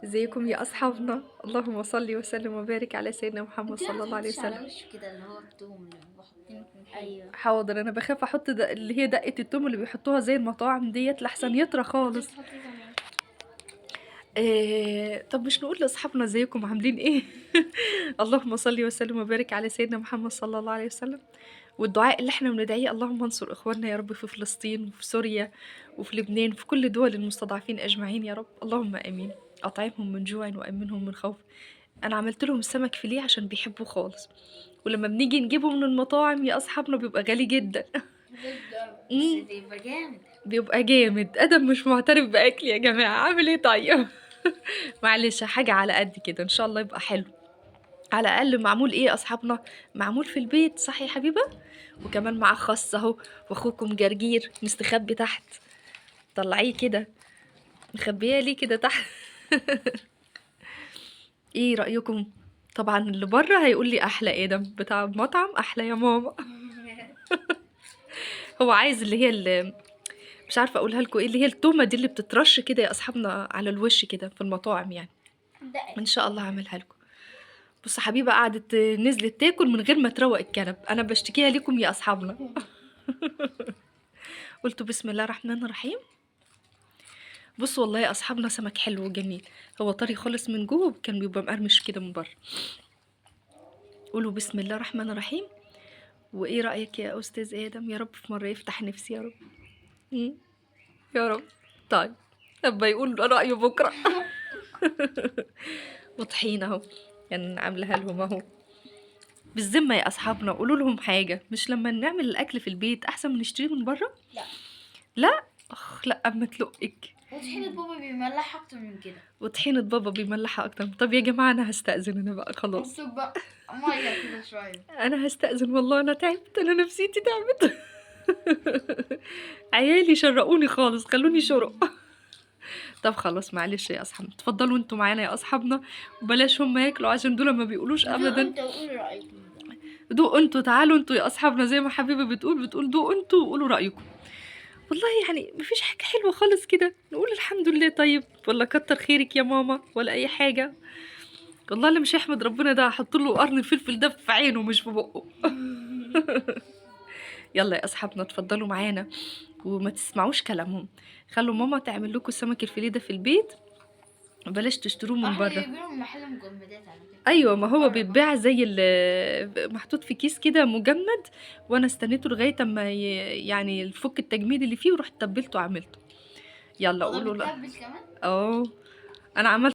ازيكم يا اصحابنا؟ اللهم صل وسلم وبارك على سيدنا محمد انت ليه ما صلى الله عليه تحطيش على وسلم. وشه كده اللي هو التوم اللي بيبقوا حاطينه في الحلو؟ ايوه. حاضر، انا بخاف احط اللي هي دقه التوم اللي بيحطوها زي المطاعم ديت لحسن يطرى خالص. بتحطي زمان. طب مش نقول لاصحابنا ازيكم عاملين ايه؟ اللهم صل وسلم وبارك على سيدنا محمد صلى الله عليه وسلم. والدعاء اللي احنا بندعيه: اللهم انصر اخواننا يا رب في فلسطين وفي سوريا وفي لبنان وفي كل دول المستضعفين اجمعين يا رب، اللهم امين. اطعمهم من جوع وامنهم من خوف. انا عملت لهم سمك فيليه عشان بيحبوه خالص، ولما بنيجي نجيبه من المطاعم يا اصحابنا بيبقى غالي جدا. جدا بس مم. بيبقى جامد. بيبقى جامد. ادم مش معترف باكلي يا جماعه، عامل ايه طيب؟ معلش، حاجه على قد كده ان شاء الله يبقى حلو. على الاقل معمول ايه يا اصحابنا؟ معمول في البيت، صح يا حبيبه؟ وكمان معاه خس اهو، واخوكم جرجير مستخبي تحت. طلعيه كده، مخبيه ليه كده تحت؟ ايه رايكم؟ طبعا اللي بره هيقول لي احلى ادم بتاع المطعم، احلى يا ماما. هو عايز اللي هي اللي مش عارفه اقولها لكم ايه، اللي هي التومه دي اللي بتترش كده يا اصحابنا على الوش كده في المطاعم يعني. ان شاء الله هعملها لكم. بص حبيبه قعدت نزلت تاكل من غير ما تروق الكنب، انا بشتكيها لكم يا اصحابنا. قلت بسم الله الرحمن الرحيم. بصوا والله يا اصحابنا سمك حلو وجميل، هو طري خالص من جوه وكان بيبقى مقرمش كده من بره. قولوا بسم الله الرحمن الرحيم. وايه رايك يا استاذ ادم؟ يا رب في مره يفتح نفسي يا رب. مم. يا رب. طيب، ابا يقول رايه بكره. وطحين اهو، يعني عاملاها لهم اهو. بالذمه يا اصحابنا قولوا لهم حاجه، مش لما نعمل الاكل في البيت احسن من نشتريه من بره؟ لا. لا. اخ لا، اما تلقك. وطحينة بابا بيملح اكتر من كده. وطحينة بابا بيملحها اكتر. طب يا جماعه انا هستأذن انا بقى خلاص. حطوا بقى ميه كده شويه. انا هستأذن والله، انا تعبت، انا نفسيتي تعبت. عيالي شرقوني خالص، خلوني شرق. طب خلاص معلش يا اصحاب، اتفضلوا انتوا معانا يا اصحابنا، وبلاش هم ياكلوا عشان دول ما بيقولوش ابدا. انت وقولي رايكم. دوقوا انتوا، تعالوا انتوا يا اصحابنا، زي ما حبيبه بتقول دوقوا انتوا وقولوا رايكم. والله يعني مفيش حاجه حلوه خالص كده نقول الحمد لله طيب، ولا كتر خيرك يا ماما، ولا اي حاجه. والله اللي مش هيحمد ربنا ده هحط له قرن الفلفل ده في عينه مش في بقه. يلا يا اصحابنا اتفضلوا معانا، وما تسمعوش كلامهم. خلوا ماما تعمل لكم السمك الفيليه ده في البيت، بلاش تشتروه من احنا بره. جايبينه من محل مجمدات على فكره. ايوه، ما هو بره بيتباع زي محطوط في كيس كده مجمد. وانا استنيته لغايه اما يعني الفك التجميد اللي فيه، ورحت تبلته وعملته. يلا هو ده قولوا لا. بيتبل كمان. اه، انا عملت